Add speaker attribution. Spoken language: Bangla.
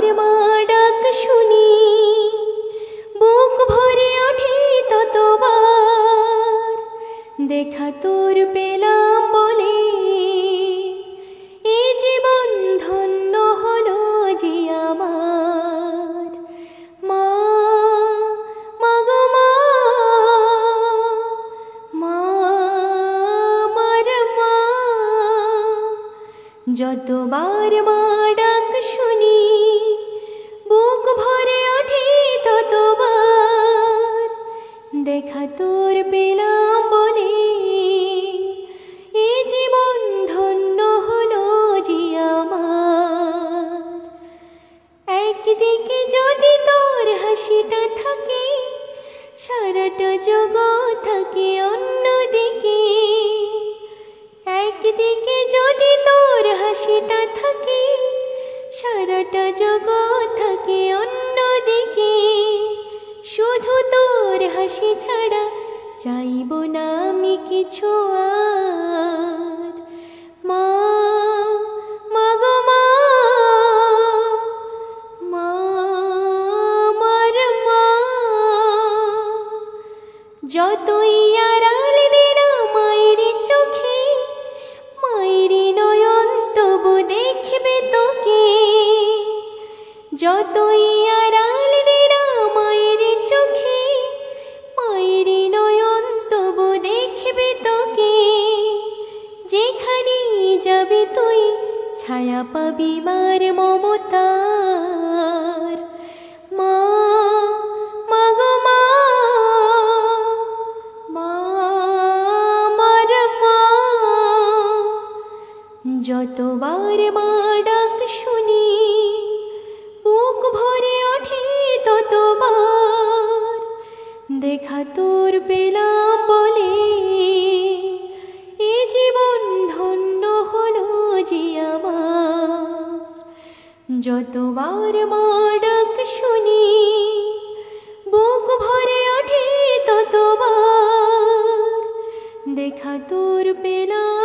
Speaker 1: যতবার মা ডাক শুনি বুক ভরে ওঠে ততবার দেখা তোর পেলাম বলে এই জীবন ধন্য হলো যে আমার। মা মাগো মা, মা আমার মা, যতবার মা ডাক শুনি বুক ভরে ওঠে ততবার দেখা তোর পেলাম বলে এই জীবন ধন্য হলো যে আমার। একদিকে যদি তোর হাসিটা থাকে সারাটা জগৎ থাকে অন্যদিকে, একদিকে যদি তোর হাসিটা থাকে সারাটা জগৎ থাকে অন্যদিকে। শুধু তোর হাসি ছাড়া চাইব না আমি কিছু আর। মা মাগো মা, মা আমার মা, যতই আড়াল দিনা মায়ের চোখে মায়ের নয়ন তবু দেখবে তোকে। যতই আড়াল দিনা মায়ের চোখে মায়ের নয়ন তবু দেখবে তোকে। যেখানে যাবে তুই ছায়া পাবি মার মমতার। মা মাগো মা, মা আমার মা, যতবার মা ডাক শুনি বুক ভরে ওঠে ততবার দেখা তোর পেলাম বলে এ জীবন ধন্য হলো যে আমার। যতবার মা ডাক শুনি বুক ভরে ওঠে ততবার দেখা তোর পেলাম